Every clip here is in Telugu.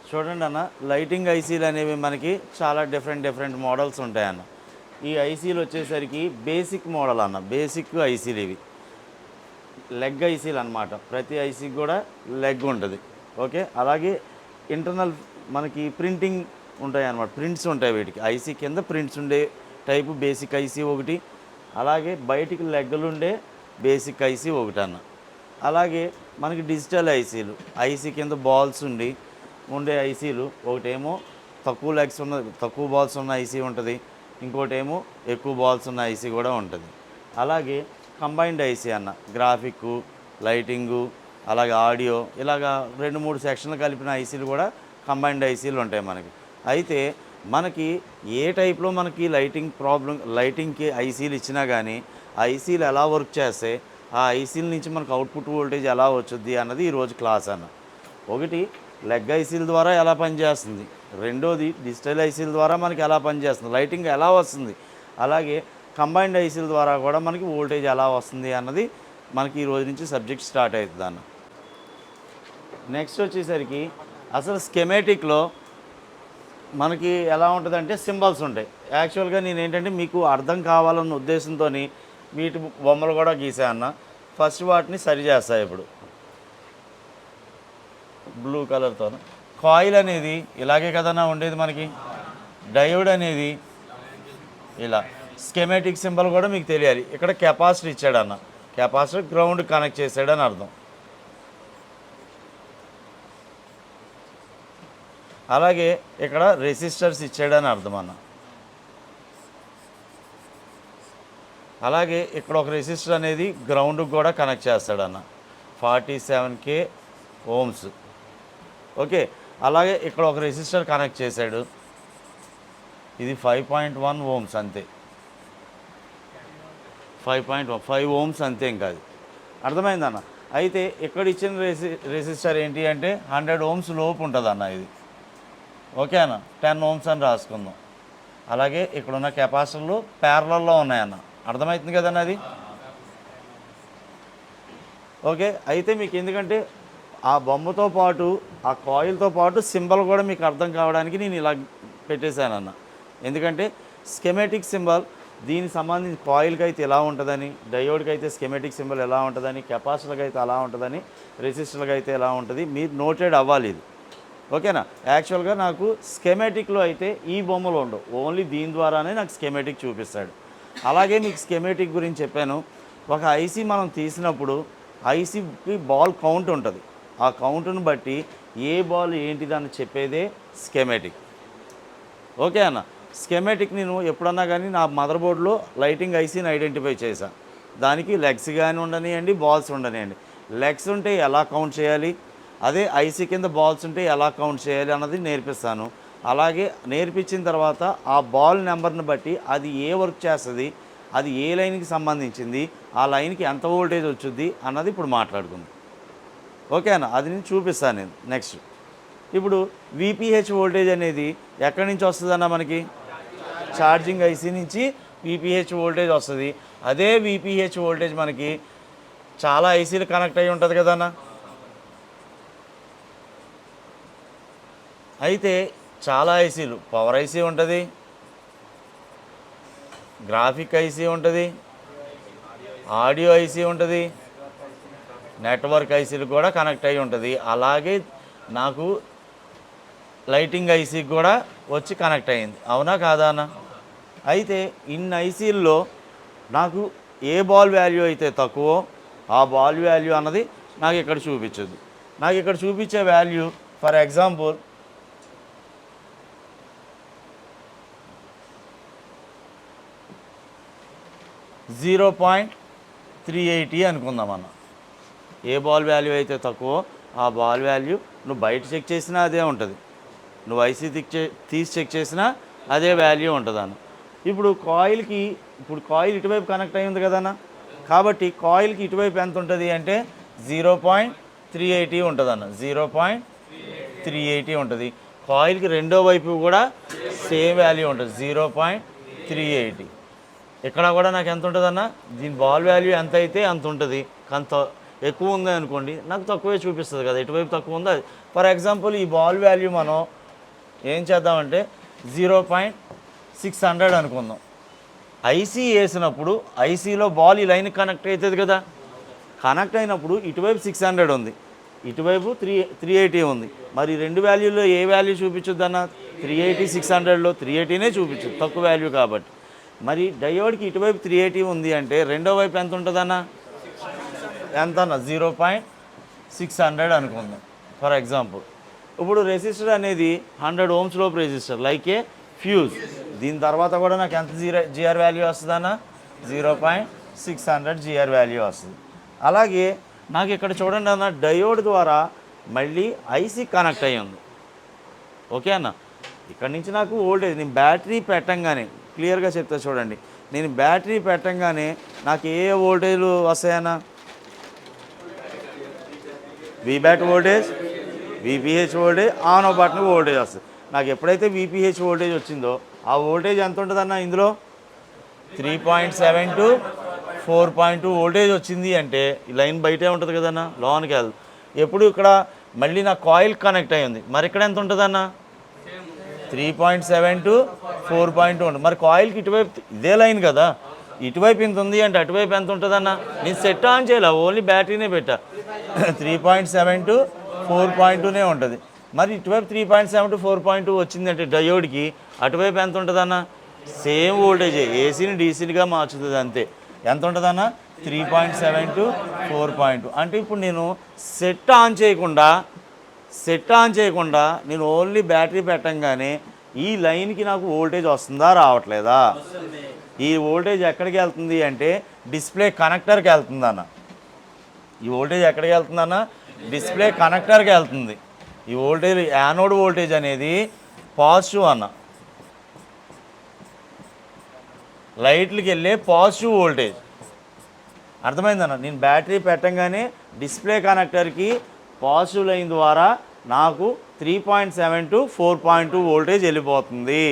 చూడండి అన్న, లైటింగ్ ఐసీలు అనేవి మనకి చాలా డిఫరెంట్ మోడల్స్ ఉంటాయన్న. ఈ ఐసీలు వచ్చేసరికి బేసిక్ మోడల్ అన్న, బేసిక్ ఐసీలు ఇవి లెగ్ ఐసీలు అనమాట. ప్రతి ఐసీకి కూడా లెగ్ ఉంటుంది. ఓకే, అలాగే ఇంటర్నల్ మనకి ప్రింటింగ్ ఉంటాయి అన్నమాట, ప్రింట్స్ ఉంటాయి వీటికి. ఐసీ కింద ప్రింట్స్ ఉండే టైపు బేసిక్ ఐసీ ఒకటి, అలాగే బయటికి లెగ్గలు ఉండే బేసిక్ ఐసీ ఒకటి అన్న. అలాగే మనకి డిజిటల్ ఐసీలు, ఐసీ కింద బాల్స్ ఉండే ఐసీలు, ఒకటేమో తక్కువ లెగ్స్ ఉన్న తక్కువ బాల్స్ ఉన్న ఐసీ ఉంటుంది, ఇంకోటేమో ఎక్కువ బాల్స్ ఉన్న ఐసీ కూడా ఉంటుంది. అలాగే కంబైన్డ్ ఐసీ అన్న, గ్రాఫిక్, లైటింగు, అలాగే ఆడియో, ఇలాగా 2-3 సెక్షన్లు కలిపిన ఐసీలు కూడా కంబైన్డ్ ఐసీలు ఉంటాయి మనకి. అయితే మనకి ఏ టైప్లో మనకి లైటింగ్కి ఐసీలు ఇచ్చినా కానీ ఆ ఐసీలు ఎలా వర్క్ చేస్తే ఆ ఐసీల నుంచి మనకు అవుట్పుట్ వోల్టేజ్ ఎలా వచ్చుద్ది అన్నది ఈరోజు క్లాస్ అన్న. ఒకటి లెగ్ ఐసీల ద్వారా ఎలా పనిచేస్తుంది, రెండోది డిజిటల్ ఐసీల ద్వారా మనకి ఎలా పనిచేస్తుంది, లైటింగ్ ఎలా వస్తుంది, అలాగే కంబైన్డ్ ఐసీల ద్వారా కూడా మనకి వోల్టేజ్ ఎలా వస్తుంది అన్నది మనకి ఈ రోజు నుంచి సబ్జెక్ట్ స్టార్ట్ అవుతుంది అన్న. నెక్స్ట్ వచ్చేసరికి అసలు స్కెమేటిక్లో మనకి ఎలా ఉంటుందంటే సింబల్స్ ఉంటాయి. యాక్చువల్గా నేను ఏంటంటే మీకు అర్థం కావాలన్న ఉద్దేశంతో వీటి బొమ్మలు కూడా గీసా అన్న. ఫస్ట్ వాటిని సరి చేస్తా. ఇప్పుడు బ్లూ కలర్తో కాయిల్ అనేది ఇలాగే కదన్నా ఉండేది మనకి, డయోడ్ అనేది ఇలా. స్కెమేటిక్ సింబల్ కూడా మీకు తెలియాలి. ఇక్కడ కెపాసిటర్ ఇచ్చాడన్న, కెపాసిటర్ గ్రౌండ్ కనెక్ట్ చేసాడని అర్థం. అలాగే ఇక్కడ రెసిస్టర్స్ ఇచ్చాడని అర్థం అన్న. అలాగే ఇక్కడ ఒక రెసిస్టర్ అనేది గ్రౌండ్కి కూడా కనెక్ట్ చేస్తాడన్న, 47K ohms. ఓకే, అలాగే ఇక్కడ ఒక రెసిస్టర్ కనెక్ట్ చేశాడు, ఇది 5.1 ohms అంతే, 5 ohms అంతే, ఇంకా అది అర్థమైందన్న. అయితే ఇక్కడ ఇచ్చిన రెసిస్టర్ ఏంటి అంటే 100 ohms లోపు ఉంటుంది అన్న ఇది. ఓకే అన్న, 10 ohms అని రాసుకుందాం. అలాగే ఇక్కడ ఉన్న కెపాసిటర్లు ప్యారలల్లో ఉన్నాయన్న, అర్థమవుతుంది కదన్న అది. ఓకే, అయితే మీకు ఎందుకంటే ఆ బొమ్మతో పాటు ఆ కాయిల్తో పాటు సింబల్ కూడా మీకు అర్థం కావడానికి నేను ఇలా పెట్టేశానన్న. ఎందుకంటే స్కెమేటిక్ సింబల్ దీనికి సంబంధించి కాయిల్కి అయితే ఎలా ఉంటుందని, డయోడ్కి అయితే స్కెమేటిక్ సింబల్ ఎలా ఉంటుందని, కెపాసిటర్కి అయితే అలా ఉంటుందని, రెసిస్టర్కి అయితే ఎలా ఉంటుంది, మీరు నోటెడ్ అవ్వాలి ఇది. ఓకేనా. యాక్చువల్గా నాకు స్కెమేటిక్లో అయితే ఈ బొమ్మలు ఉండవు, ఓన్లీ దీని ద్వారానే నాకు స్కెమేటిక్ చూపిస్తాడు. అలాగే మీకు స్కెమేటిక్ గురించి చెప్పాను. ఒక ఐసీ మనం తీసినప్పుడు ఐసీకి బాల్ కౌంట్ ఉంటుంది, ఆ కౌంట్ను బట్టి ఏ బాల్ ఏంటిదని చెప్పేదే స్కెమేటిక్. ఓకే అన్న. స్కెమేటిక్ నేను ఎప్పుడన్నా కానీ నా మదర్ బోర్డులో లైటింగ్ ఐసీని ఐడెంటిఫై చేశాను. దానికి లెగ్స్ కానీ ఉండనియండి, బాల్స్ ఉండనియండి. లెగ్స్ ఉంటే ఎలా కౌంట్ చేయాలి, అదే ఐసీ కింద బాల్స్ ఉంటే ఎలా కౌంట్ చేయాలి అన్నది నేర్పిస్తాను. అలాగే నేర్పించిన తర్వాత ఆ బాల్ నెంబర్ని బట్టి అది ఏ వర్క్ చేస్తుంది, అది ఏ లైన్కి సంబంధించింది, ఆ లైన్కి ఎంత వోల్టేజ్ వచ్చుద్ది అన్నది ఇప్పుడు మాట్లాడుకుందాం. ఓకే అన్న, అది నేను చూపిస్తాను నేను నెక్స్ట్. ఇప్పుడు విపిహెచ్ వోల్టేజ్ అనేది ఎక్కడి నుంచి వస్తుందన్న మనకి, ఛార్జింగ్ ఐసీ నుంచి విపిహెచ్ వోల్టేజ్ వస్తుంది. అదే విపిహెచ్ వోల్టేజ్ మనకి చాలా ఐసీలు కనెక్ట్ అయ్యి ఉంటుంది కదన్న. అయితే చాలా ఐసీలు, పవర్ ఐసీ ఉంటుంది, గ్రాఫిక్ ఐసీ ఉంటుంది, ఆడియో ఐసీ ఉంటుంది, నెట్వర్క్ ఐసీలు కూడా కనెక్ట్ అయ్యి ఉంటుంది. అలాగే నాకు లైటింగ్ ఐసీకి కూడా వచ్చి కనెక్ట్ అయ్యింది, అవునా కాదా అన్న. అయితే ఇన్ని ఐసీల్లో నాకు ఏ బాల్ వాల్యూ అయితే తక్కువో ఆ బాల్ వాల్యూ అన్నది నాకు ఇక్కడ చూపించదు. నాకు ఇక్కడ చూపించే వాల్యూ ఫర్ ఎగ్జాంపుల్ 0.380 అనుకుందాం అన్న. ఏ బాల్ వాల్యూ అయితే తక్కువ ఆ బాల్ వాల్యూ నువ్వు బయట చెక్ చేసినా అదే ఉంటుంది, నువ్వు ఐసీ తీసి చెక్ చేసినా అదే వాల్యూ ఉంటుంది అన్న. ఇప్పుడు కాయిల్ ఇటువైపు కనెక్ట్ అయ్యి ఉంది కదన్న, కాబట్టి కాయిల్కి ఇటువైపు ఎంత ఉంటుంది అంటే 0.380 ఉంటుంది అన్న, 0.380 ఉంటుంది. కాయిల్కి రెండో వైపు కూడా సేమ్ వాల్యూ ఉంటుంది, 0.380. ఇక్కడ కూడా నాకు ఎంత ఉంటుంది అన్న, దీని బాల్ వాల్యూ ఎంత అయితే అంత ఉంటుంది. ఎక్కువ ఉంది అనుకోండి, నాకు తక్కువే చూపిస్తుంది కదా, ఎటువైపు తక్కువ ఉందో అది. ఫర్ ఎగ్జాంపుల్ ఈ బాల్ వాల్యూ మనం ఏం చేద్దామంటే 0.600 అనుకుందాం. ఐసీ వేసినప్పుడు ఐసీలో బాల్ ఈ లైన్ కనెక్ట్ అవుతుంది కదా, కనెక్ట్ అయినప్పుడు ఇటువైపు 600 ఉంది, ఇటువైపు 380 ఉంది. మరి రెండు వాల్యూలో ఏ వాల్యూ చూపించుద్దన్న? 380 600లో 380నే చూపించు, తక్కువ వాల్యూ కాబట్టి. మరి డయోడ్కి ఇటువైపు 380 ఉంది అంటే రెండో వైపు ఎంత ఉంటుందన్న? ఎంత అన్న? 0.600 అనుకుందాం ఫర్ ఎగ్జాంపుల్. ఇప్పుడు రెసిస్టర్ అనేది 100 ohms లోపు రెసిస్టర్ లైక్ ఏ ఫ్యూజ్. దీని తర్వాత కూడా నాకు ఎంత జిఆర్ వాల్యూ వస్తుందన్న? 0.600 జిఆర్ వాల్యూ వస్తుంది. అలాగే నాకు ఇక్కడ చూడండి అన్న, డయోడ్ ద్వారా మళ్ళీ ఐసీ కనెక్ట్ అయ్యి ఉంది. ఓకే అన్న, ఇక్కడ నుంచి నాకు వోల్టేజ్, నేను బ్యాటరీ పెట్టంగానే క్లియర్గా చెప్తా చూడండి, నేను బ్యాటరీ పెట్టంగానే నాకు ఏ వోల్టేజ్లు వస్తాయన్న? VBAT voltage, VPH voltage, on off button voltage వస్తుంది. నాకు ఎప్పుడైతే విపిహెచ్ వోల్టేజ్ వచ్చిందో ఆ వోల్టేజ్ ఎంత ఉంటుందన్న? ఇందులో 3.7 to 4.2 వోల్టేజ్ వచ్చింది అంటే ఈ లైన్ బయటే ఉంటుంది కదన్న, లోనికి వెళ్దు. ఎప్పుడు ఇక్కడ మళ్ళీ నా కాయిల్ కనెక్ట్ అయ్యి ఉంది, మరి ఇక్కడ ఎంత ఉంటుందన్న? 3.7 to 4.2 ఉంటుంది. మరి కాయిల్కి ఇటువైపు ఇదే లైన్ కదా, ఇటువైపు ఇంత ఉంది అంటే అటువైపు ఎంత ఉంటుందన్న? నేను సెట్ ఆన్ చేయాలి, ఓన్లీ బ్యాటరీనే పెట్టా. 3.7 to 4.2నే ఉంటుంది. మరి ఇటువైపు 3.7 to 4.2 వచ్చిందంటే డయోడ్కి అటువైపు ఎంత ఉంటుందన్న? సేమ్ వోల్టేజే, ఏసీని డీసీగా మార్చుతుంది అంతే. ఎంత ఉంటుందన్న? 3.7 to 4.2. అంటే ఇప్పుడు నేను సెట్ ఆన్ చేయకుండా నేను ఓన్లీ బ్యాటరీ పెట్టంగానే ఈ లైన్కి నాకు వోల్టేజ్ వస్తుందా రావట్లేదా? ఈ వోల్టేజ్ ఎక్కడికి వెళ్తుంది అంటే డిస్ప్లే కనెక్టర్కి వెళ్తుందన్న. ఈ వోల్టేజ్ ఎక్కడికి వెళ్తుందన్న? డిస్ప్లే కనెక్టర్కి వెళ్తుంది. ఈ వోల్టేజ్ యానోడ్ వోల్టేజ్ అనేది పాజిటివ్ అన్న, లైట్లకి వెళ్ళే పాజిటివ్ వోల్టేజ్. అర్థమైందన్న? నేను బ్యాటరీ పెట్టంగానే డిస్ప్లే కనెక్టర్కి పాజిటివ్ లైన్ ద్వారా నాకు 3.7 to 4.2 వోల్టేజ్ వెళ్ళిపోతుంది.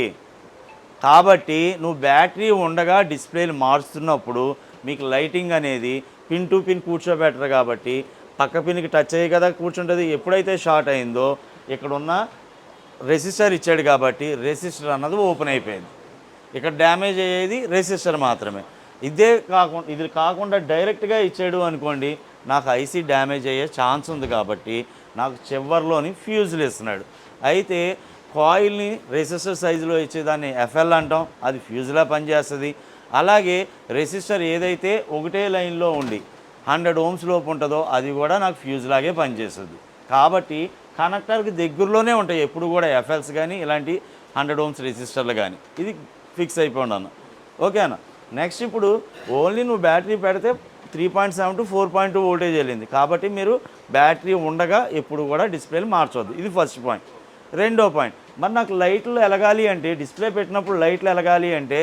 కాబట్టి నువ్వు బ్యాటరీ ఉండగా డిస్ప్లేలు మారుస్తున్నప్పుడు మీకు లైటింగ్ అనేది పిన్ టు పిన్ కూర్చోబెట్టరు కాబట్టి పక్క పిన్కి టచ్ అయ్యి కదా కూర్చుంటుంది. ఎప్పుడైతే షార్ట్ అయిందో ఇక్కడున్న రెసిస్టర్ ఇచ్చాడు కాబట్టి రెసిస్టర్ అన్నది ఓపెన్ అయిపోయింది. ఇక్కడ డ్యామేజ్ అయ్యేది రెసిస్టర్ మాత్రమే. ఇది కాకుండా డైరెక్ట్గా ఇచ్చాడు అనుకోండి, నాకు ఐసీ డ్యామేజ్ అయ్యే ఛాన్స్ ఉంది కాబట్టి నాకు చివర్లోని ఫ్యూజులు ఇస్తున్నాడు. అయితే కాయిల్ని రెసిస్టర్ సైజులో ఇచ్చేదాన్ని ఎఫ్ఎల్ అంటాం, అది ఫ్యూజ్లా పనిచేస్తుంది. అలాగే రెసిస్టర్ ఏదైతే ఒకటే లైన్లో ఉండి 100 ohms లోపు ఉంటుందో అది కూడా నాకు ఫ్యూజ్ లాగే పనిచేస్తుంది. కాబట్టి కనెక్టర్కి దగ్గరలోనే ఉంటాయి ఎప్పుడు కూడా ఎఫ్ఎల్స్ కానీ ఇలాంటి 100 ohms రెసిస్టర్లు కానీ. ఇది ఫిక్స్ అయిపోండి అన్న. ఓకేనా? నెక్స్ట్ ఇప్పుడు ఓన్లీ నువ్వు బ్యాటరీ పెడితే 3.7 to 4.2 వోల్టేజ్ వెళ్ళింది కాబట్టి మీరు బ్యాటరీ ఉండగా ఎప్పుడు కూడా డిస్ప్లేలు మార్చవద్దు. ఇది ఫస్ట్ పాయింట్. రెండో పాయింట్, మరి నాకు లైట్లు ఎలగాలి అంటే డిస్ప్లే పెట్టినప్పుడు లైట్లు ఎలగాలి అంటే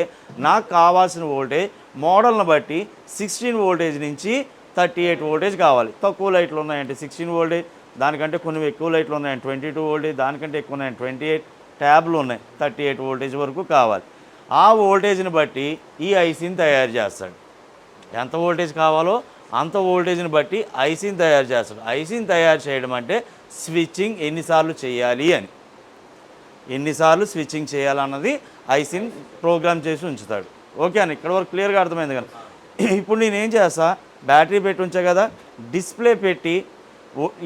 నాకు కావాల్సిన వోల్టేజ్ మోడల్ని బట్టి 16 వోల్టేజ్ నుంచి 38 వోల్టేజ్ కావాలి. తక్కువ లైట్లు ఉన్నాయంటే 16 వోల్టేజ్, దానికంటే కొన్ని ఎక్కువ లైట్లు ఉన్నాయంటే 22 వోల్టేజ్, దానికంటే ఎక్కువ ఉన్నాయంటే 28, ట్యాబ్లు ఉన్నాయి 38 వోల్టేజ్ వరకు కావాలి. ఆ వోల్టేజ్ని బట్టి ఈ ఐసీని తయారు చేస్తాడు. ఎంత వోల్టేజ్ కావాలో అంత వోల్టేజ్ని బట్టి ఐసీని తయారు చేస్తాడు. ఐసీని తయారు చేయడం అంటే స్విచ్చింగ్ ఎన్నిసార్లు చేయాలి అని, ఎన్నిసార్లు స్విచ్చింగ్ చేయాలన్నది ఐసీని ప్రోగ్రామ్ చేసి ఉంచుతాడు. ఓకే అని ఇక్కడ వరకు క్లియర్గా అర్థమైంది కదా. ఇప్పుడు నేనేం చేస్తా, బ్యాటరీ పెట్టి ఉంచా కదా, డిస్ప్లే పెట్టి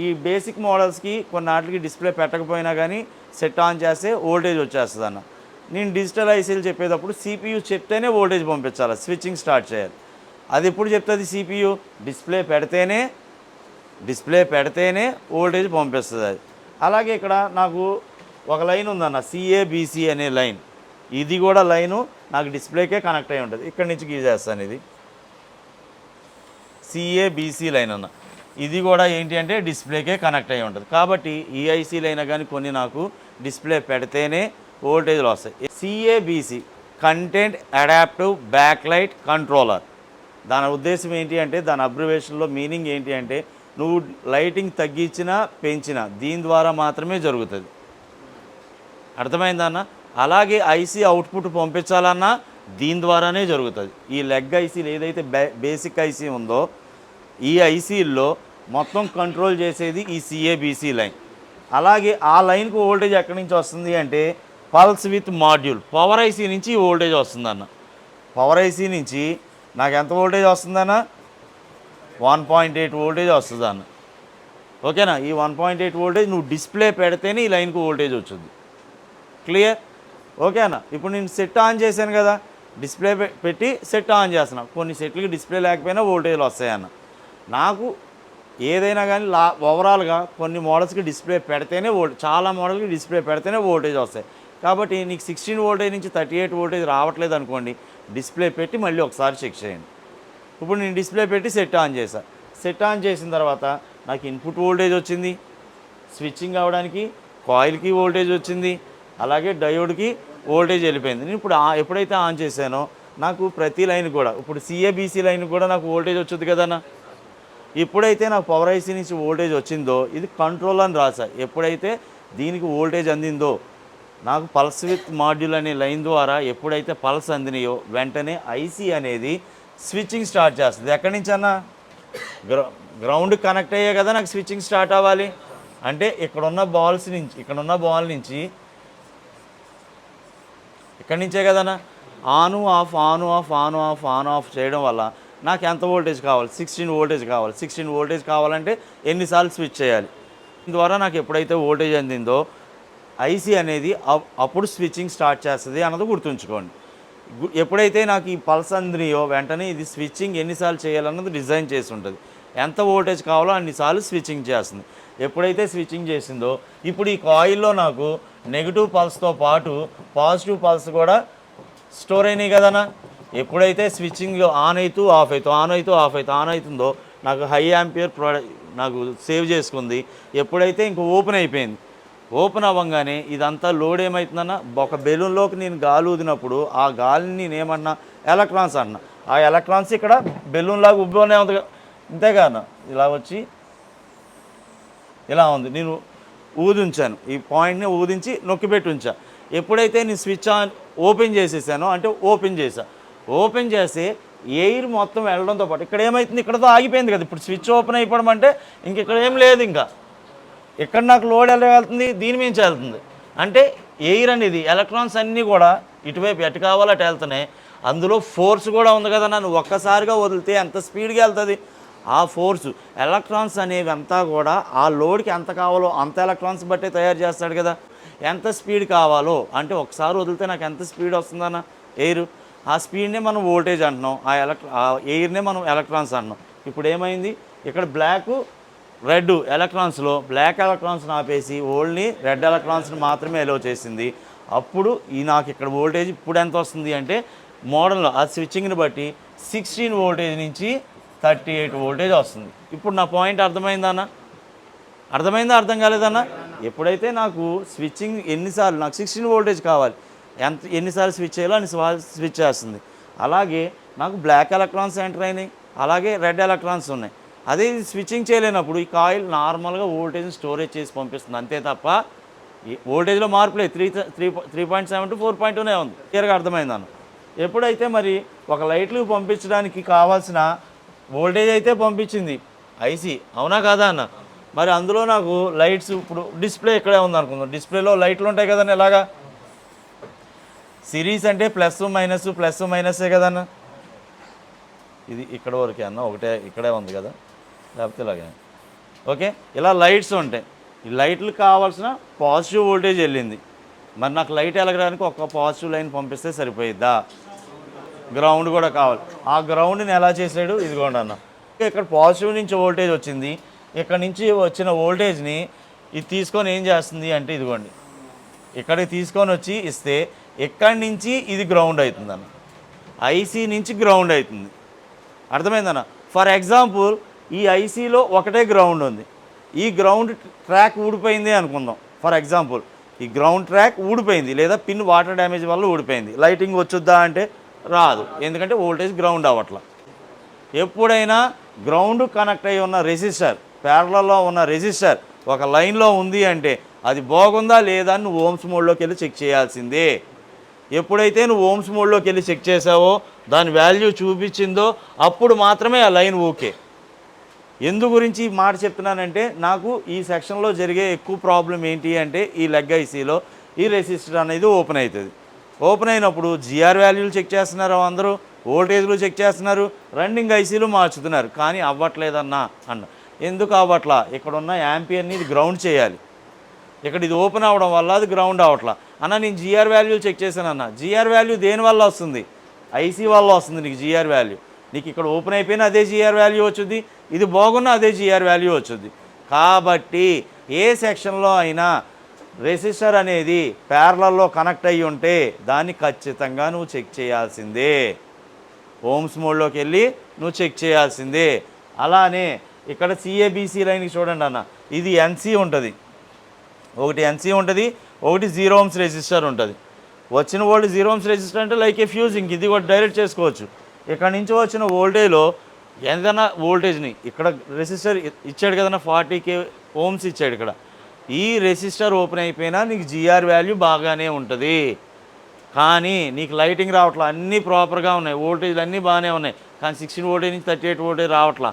ఈ బేసిక్ మోడల్స్కి కొన్నాటికి డిస్ప్లే పెట్టకపోయినా కానీ సెట్ ఆన్ చేస్తే వోల్టేజ్ వచ్చేస్తుంది అన్న. నేను డిజిటల్ ఐసీలు చెప్పేటప్పుడు సిపియూ చెప్తేనే వోల్టేజ్ పంపించాలి, స్విచ్చింగ్ స్టార్ట్ చేయాలి. అది ఎప్పుడు చెప్తుంది సిపియూ? డిస్ప్లే పెడితేనే వోల్టేజ్ పంపిస్తుంది అది. అలాగే ఇక్కడ నాకు ఒక లైన్ ఉందన్న, సిఏబిసి అనే లైన్. ఇది కూడా లైను నాకు డిస్ప్లేకే కనెక్ట్ అయి ఉంటుంది. ఇక్కడి నుంచి గీసేస్తాను, ఇది సిఏబిసి లైన్ అన్న. ఇది కూడా ఏంటి అంటే డిస్ప్లేకే కనెక్ట్ అయి ఉంటుంది. కాబట్టి ఈ ఐసీ లైన్ కానీ కొన్ని నాకు డిస్ప్లే పెడితేనే వోల్టేజ్లు వస్తాయి. సిఏబిసి కంటెంట్ అడాప్టివ్ బ్యాక్లైట్ కంట్రోలర్. దాని ఉద్దేశం ఏంటి అంటే, దాని అబ్రివేషన్లో మీనింగ్ ఏంటి అంటే, నువ్వు లైటింగ్ తగ్గించినా పెంచినా దీని ద్వారా మాత్రమే జరుగుతుంది. అర్థమైందన్న? అలాగే ఐసీ అవుట్పుట్ పంపించాలన్నా దీని ద్వారానే జరుగుతుంది. ఈ లెగ్ ఐసీలు ఏదైతే బేసిక్ ఐసీ ఉందో ఈ ఐసీల్లో మొత్తం కంట్రోల్ చేసేది ఈ సిఏబిసి లైన్. అలాగే ఆ లైన్కు వోల్టేజ్ ఎక్కడి నుంచి వస్తుంది అంటే pulse width module power IC నుంచి ఈ వోల్టేజ్ వస్తుందన్న. పవర్ ఐసీ నుంచి నాకు ఎంత వోల్టేజ్ వస్తుందన్న 1.8 వోల్టేజ్ వస్తుందన్న. ఓకేనా? ఈ 1.8 వోల్టేజ్ నువ్వు డిస్ప్లే పెడితేనే ఈ లైన్కు వోల్టేజ్ వచ్చింది. క్లియర్? ఓకేనా? ఇప్పుడు నేను సెట్ ఆన్ చేశాను కదా, డిస్ప్లే పెట్టి సెట్ ఆన్ చేస్తున్నా. కొన్ని సెట్లకి డిస్ప్లే లేకపోయినా వోల్టేజ్లు వస్తాయన్న. నాకు ఏదైనా కానీ ఓవరాల్గా కొన్ని మోడల్స్కి డిస్ప్లే పెడితేనే చాలా మోడల్కి డిస్ప్లే పెడితేనే వోల్టేజ్ వస్తాయి. కాబట్టి నీకు 16 వోల్టేజ్ నుంచి 38 వోల్టేజ్ రావట్లేదు అనుకోండి, డిస్ప్లే పెట్టి మళ్ళీ ఒకసారి చెక్ చేయండి. ఇప్పుడు నేను డిస్ప్లే పెట్టి సెట్ ఆన్ చేశాను. సెట్ ఆన్ చేసిన తర్వాత నాకు ఇన్పుట్ వోల్టేజ్ వచ్చింది, స్విచ్చింగ్ అవ్వడానికి కాయిల్కి వోల్టేజ్ వచ్చింది, అలాగే డయోడ్కి వోల్టేజ్ వెళ్ళిపోయింది. నేను ఇప్పుడు ఎప్పుడైతే ఆన్ చేశానో నాకు ప్రతి లైన్ కూడా ఇప్పుడు సిఏబిసి లైన్ కూడా నాకు వోల్టేజ్ వచ్చింది కదన్నా. ఎప్పుడైతే నాకు పవర్ ఐసీ నుంచి వోల్టేజ్ వచ్చిందో ఇది కంట్రోల్ అని రాసా. ఎప్పుడైతే దీనికి వోల్టేజ్ అందిందో నాకు పల్స్ విత్ మాడ్యూల్ అనే లైన్ ద్వారా ఎప్పుడైతే పల్స్ అందినాయో వెంటనే ఐసీ అనేది స్విచ్చింగ్ స్టార్ట్ చేస్తుంది. ఎక్కడి నుంచి అన్నా గ్రౌండ్ కనెక్ట్ అయ్యే కదా నాకు స్విచ్చింగ్ స్టార్ట్ అవ్వాలి. అంటే ఇక్కడున్న బాల్ నుంచి ఇక్కడి నుంచే కదన్నా ఆను ఆఫ్ ఆన్ ఆఫ్ చేయడం వల్ల నాకు ఎంత వోల్టేజ్ కావాలి? 16 వోల్టేజ్ కావాలి. 16 వోల్టేజ్ కావాలంటే ఎన్నిసార్లు స్విచ్ చేయాలి? దీని ద్వారా నాకు ఎప్పుడైతే వోల్టేజ్ అందిందో ఐసీ అనేది అప్పుడు స్విచ్చింగ్ స్టార్ట్ చేస్తుంది అన్నది గుర్తుంచుకోండి. ఎప్పుడైతే నాకు ఈ పల్స్ అందినాయో వెంటనే ఇది స్విచ్చింగ్ ఎన్నిసార్లు చేయాలన్నది డిజైన్ చేసి ఉంటుంది. ఎంత వోల్టేజ్ కావాలో అన్నిసార్లు స్విచ్చింగ్ చేస్తుంది. ఎప్పుడైతే స్విచ్చింగ్ చేసిందో ఇప్పుడు ఈ కాయిల్లో నాకు నెగిటివ్ పల్స్తో పాటు పాజిటివ్ పల్స్ కూడా స్టోర్ అయినాయి కదనా. ఎప్పుడైతే స్విచ్చింగ్ ఆన్ అవుతుందో నాకు హై యాంపియర్ నాకు సేవ్ చేసుకుంది. ఎప్పుడైతే ఇంక ఓపెన్ అయిపోయింది, ఓపెన్ అవ్వగానే ఇదంతా లోడ్ ఏమవుతుందన్న ఒక బెలూన్లోకి నేను గాలి ఊదినప్పుడు ఆ గాలిని నేను ఏమన్నా ఎలక్ట్రాన్స్ అన్నా. ఆ ఎలక్ట్రాన్స్ ఇక్కడ బెలూన్లాగా ఉబ్బనే ఉంది ఇంతేగాన ఇలా వచ్చి ఇలా ఉంది. నేను ఊదించాను, ఈ పాయింట్ని ఊదించి నొక్కిపెట్టి ఉంచా. ఎప్పుడైతే నేను స్విచ్ ఆన్ ఓపెన్ చేసేసానో అంటే ఓపెన్ చేసి ఎయిర్ మొత్తం వెళ్ళడంతో పాటు ఇక్కడ ఏమవుతుంది, ఇక్కడతో ఆగిపోయింది కదా. ఇప్పుడు స్విచ్ ఓపెన్ అయిపోవడం అంటే ఇంక ఇక్కడ ఏం లేదు. ఇంకా ఇక్కడ నాకు లోడ్ ఎలా వెళ్తుంది, దీని మించి వెళ్తుంది. అంటే ఎయిర్ అనేది ఎలక్ట్రాన్స్ అన్నీ కూడా ఇటువైపు ఎటు కావాలో అటు వెళ్తున్నాయి. అందులో ఫోర్స్ కూడా ఉంది కదా. నన్ను ఒక్కసారిగా వదిలితే ఎంత స్పీడ్గా వెళ్తుంది. ఆ ఫోర్సు ఎలక్ట్రాన్స్ అనేవి అంతా కూడా ఆ లోడ్కి ఎంత కావాలో అంత ఎలక్ట్రాన్స్ బట్టే తయారు చేస్తాడు కదా. ఎంత స్పీడ్ కావాలో అంటే ఒకసారి వదిలితే నాకు ఎంత స్పీడ్ వస్తుందన్న ఎయిర్, ఆ స్పీడ్నే మనం వోల్టేజ్ అంటున్నాం, ఆ ఎయిర్నే మనం ఎలక్ట్రాన్స్ అంటున్నాం. ఇప్పుడు ఏమైంది, ఇక్కడ రెడ్ ఎలక్ట్రాన్స్లో బ్లాక్ ఎలక్ట్రాన్స్ని ఆపేసి ఓన్లీ రెడ్ ఎలక్ట్రాన్స్ని మాత్రమే ఎలో చేసింది. అప్పుడు నాకు ఇక్కడ వోల్టేజ్ ఇప్పుడు ఎంత వస్తుంది అంటే మోడల్లో ఆ స్విచ్చింగ్ని బట్టి 16 వోల్టేజ్ నుంచి 38 వోల్టేజ్ వస్తుంది. ఇప్పుడు నా పాయింట్ అర్థమైందా? అర్థం కాలేదన్నా? ఎప్పుడైతే నాకు స్విచ్చింగ్ ఎన్నిసార్లు నాకు 16 వోల్టేజ్ కావాలి, ఎన్నిసార్లు స్విచ్ చేయాలో అన్నిసార్లు స్విచ్ చేస్తుంది. అలాగే నాకు బ్లాక్ ఎలక్ట్రాన్స్ ఎంటర్ అయినాయి, అలాగే రెడ్ ఎలక్ట్రాన్స్ ఉన్నాయి. అదే స్విచ్చింగ్ చేయలేనప్పుడు ఈ కాయిల్ నార్మల్గా వోల్టేజ్ని స్టోరేజ్ చేసి పంపిస్తుంది అంతే తప్ప వోల్టేజ్లో మార్పు లేదు. 3.7 to 4.2నే ఉంది. క్లియర్గా అర్థమైందన్న. ఎప్పుడైతే మరి ఒక లైట్లు పంపించడానికి కావాల్సిన వోల్టేజ్ అయితే పంపించింది ఐసీ, అవునా కాదా అన్న? మరి అందులో నాకు లైట్స్ ఇప్పుడు డిస్ప్లే ఇక్కడే ఉంది అనుకుందాం. డిస్ప్లేలో లైట్లు ఉంటాయి కదన్న, ఇలాగా సిరీస్ అంటే ప్లస్ మైనస్సే కదన్న. ఇది ఇక్కడ వరకే అన్న, ఒకటే ఇక్కడే ఉంది కదా, లేకపోతే ఇలాగే. ఓకే, ఇలా లైట్స్ ఉంటాయి. ఈ లైట్లు కావాల్సిన పాజిటివ్ వోల్టేజ్ వెళ్ళింది. మరి నాకు లైట్ వెలగడానికి ఒక పాజిటివ్ లైన్ పంపిస్తే సరిపోయిద్దా? గ్రౌండ్ కూడా కావాలి. ఆ గ్రౌండ్ని ఎలా చేసాడు, ఇదిగోండి అన్న. ఇక్కడ పాజిటివ్ నుంచి వోల్టేజ్ వచ్చింది. ఇక్కడ నుంచి వచ్చిన వోల్టేజ్ని ఇది తీసుకొని ఏం చేస్తుంది అంటే ఇదిగోండి ఇక్కడికి తీసుకొని వచ్చి ఇస్తే ఇక్కడి నుంచి ఇది గ్రౌండ్ అవుతుంది అన్న, ఐసీ నుంచి గ్రౌండ్ అవుతుంది. అర్థమైందన్న? ఫర్ ఎగ్జాంపుల్ ఈ ఐసీలో ఒకటే గ్రౌండ్ ఉంది, ఈ గ్రౌండ్ ట్రాక్ ఊడిపోయింది అనుకుందాం. ఫర్ ఎగ్జాంపుల్ ఈ గ్రౌండ్ ట్రాక్ ఊడిపోయింది, లేదా పిన్ వాటర్ డ్యామేజ్ వల్ల ఊడిపోయింది. లైటింగ్ వచ్చుద్దా అంటే రాదు, ఎందుకంటే వోల్టేజ్ గ్రౌండ్ అవ్వట్ల. ఎప్పుడైనా గ్రౌండ్ కనెక్ట్ అయ్యి ఉన్న రెసిస్టర్, ప్యారలల్లో ఉన్న రెసిస్టర్ ఒక లైన్లో ఉంది అంటే అది బాగుందా లేదా అని నువ్వు ఓమ్స్ మోడ్లోకి వెళ్ళి చెక్ చేయాల్సిందే. ఎప్పుడైతే నువ్వు ఓమ్స్ మోడ్లోకి వెళ్ళి చెక్ చేసావో, దాని వాల్యూ చూపించిందో అప్పుడు మాత్రమే ఆ లైన్ ఓకే. ఎందు గురించి ఈ మాట చెప్తున్నానంటే నాకు ఈ సెక్షన్లో జరిగే ఎక్కువ ప్రాబ్లం ఏంటి అంటే ఈ లెగ్ ఐసీలో ఈ రెసిస్టర్ అనేది ఓపెన్ అవుతుంది. ఓపెన్ అయినప్పుడు జిఆర్ వాల్యూలు చెక్ చేస్తున్నారు, అందరూ వోల్టేజ్లు చెక్ చేస్తున్నారు, రన్నింగ్ ఐసీలు మార్చుతున్నారు, కానీ అవ్వట్లేదన్నా ఎందుకు అవ్వట్లా? ఇక్కడ ఉన్న యాంపియర్ని ఇది గ్రౌండ్ చేయాలి. ఇక్కడ ఇది ఓపెన్ అవ్వడం వల్ల అది గ్రౌండ్ అవ్వట్లా. నేను జిఆర్ వాల్యూలు చెక్ చేశాను జిఆర్ వాల్యూ దేనివల్ల వస్తుంది? ఐసీ వల్ల వస్తుంది నీకు జిఆర్ వాల్యూ. నీకు ఇక్కడ ఓపెన్ అయిపోయినా అదే జిఆర్ వాల్యూ వచ్చుద్ది, ఇది బాగున్నా అదే జిఆర్ వాల్యూ వచ్చుద్ది. కాబట్టి ఏ సెక్షన్లో అయినా రెసిస్టర్ అనేది ప్యారలల్లో కనెక్ట్ అయ్యి ఉంటే దాన్ని ఖచ్చితంగా నువ్వు చెక్ చేయాల్సిందే. ఓమ్స్ మోడ్లోకి వెళ్ళి నువ్వు చెక్ చేయాల్సిందే. అలానే ఇక్కడ సిఏబిసి లైన్కి చూడండి ఇది ఎన్సీ ఉంటుంది, ఒకటి ఎన్సీ ఉంటుంది, ఒకటి 0 ohms రెసిస్టర్ ఉంటుంది. వచ్చిన వోల్టేజ్ 0 ohms రెసిస్టర్ అంటే లైక్ ఏ ఫ్యూజింగ్, ఇది కూడా డైరెక్ట్ చేసుకోవచ్చు. ఇక్కడ నుంచి వచ్చిన వోల్టేజ్లో ఏదైనా వోల్టేజ్ని ఇక్కడ రెసిస్టర్ ఇచ్చాడు కదన్నా 40k ohms ఇచ్చాడు. ఇక్కడ ఈ రెసిస్టర్ ఓపెన్ అయిపోయినా నీకు జిఆర్ వాల్యూ బాగానే ఉంటుంది, కానీ నీకు లైటింగ్ రావట్లా. అన్నీ ప్రాపర్గా ఉన్నాయి, వోల్టేజ్లు అన్నీ బాగానే ఉన్నాయి, కానీ 16 వోల్టేజ్ నుంచి 38 వోల్టేజ్ రావట్లా.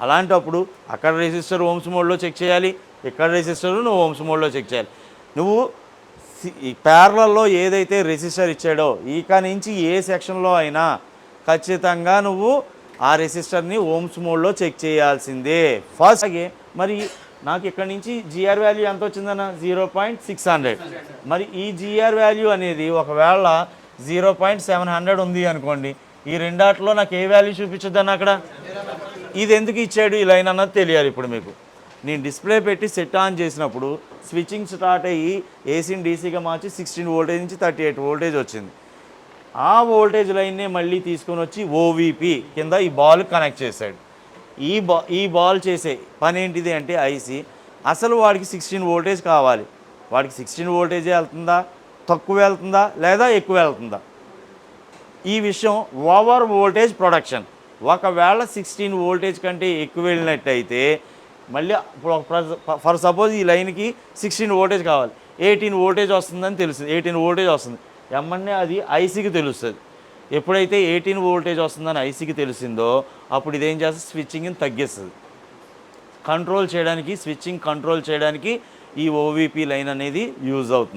అలాంటప్పుడు అక్కడ రెసిస్టర్ ఓమ్స్ మోడ్లో చెక్ చేయాలి, ఇక్కడ రెసిస్టర్ నువ్వు ఓమ్స్ మోడ్లో చెక్ చేయాలి. నువ్వు ఈ ప్యారలల్లో ఏదైతే రెసిస్టర్ ఇచ్చాడో ఇక నుంచి ఏ సెక్షన్లో అయినా ఖచ్చితంగా నువ్వు ఆ రెసిస్టర్ని ఓమ్స్ మోడ్లో చెక్ చేయాల్సిందే ఫస్ట్. అలాగే మరి నాకు ఇక్కడ నుంచి జిఆర్ వాల్యూ ఎంత వచ్చిందన్న 0.600. మరి ఈ జిఆర్ వాల్యూ అనేది ఒకవేళ 0.700 ఉంది అనుకోండి, ఈ రెండాట్లో నాకు ఏ వాల్యూ చూపించొద్దన్న అక్కడ? ఇది ఎందుకు ఇచ్చాడు ఈ లైన్ అన్నది తెలియాలి. ఇప్పుడు మీకు నేను డిస్ప్లే పెట్టి సెట్ ఆన్ చేసినప్పుడు స్విచ్చింగ్ స్టార్ట్ అయ్యి ఏసీని డీసీగా మార్చి 16 వోల్టేజ్ నుంచి 38 వోల్టేజ్ వచ్చింది. ఆ వోల్టేజ్ లైన్నే మళ్ళీ తీసుకొని వచ్చి ఓవీపీ కింద ఈ బాల్ కనెక్ట్ చేశాడు. ఈ బాల్ చేసే పని ఏంటిది అంటే ఐసీ అసలు వాడికి 16 వోల్టేజ్ కావాలి. వాడికి 16 వోల్టేజే వెళ్తుందా, తక్కువ వెళ్తుందా, లేదా ఎక్కువ వెళ్తుందా? ఈ విషయం ఓవర్ వోల్టేజ్ ప్రొడక్షన్. ఒకవేళ 16 వోల్టేజ్ కంటే ఎక్కువ వెళ్ళినట్టయితే మళ్ళీ ఫర్ సపోజ్ ఈ లైన్కి 16 వోల్టేజ్ కావాలి, 18 వోల్టేజ్ వస్తుందని తెలుస్తుంది, 18 వోల్టేజ్ వస్తుంది ఎమ్మన్నే అది ఐసీకి తెలుస్తుంది. ఎప్పుడైతే 18 వోల్టేజ్ వస్తుందని ఐసీకి తెలిసిందో అప్పుడు ఇదేం చేస్తుంది, స్విచ్చింగ్ని తగ్గిస్తుంది. కంట్రోల్ చేయడానికి, స్విచ్చింగ్ కంట్రోల్ చేయడానికి ఈ ఓవీపీ లైన్ అనేది యూజ్ అవుతుంది.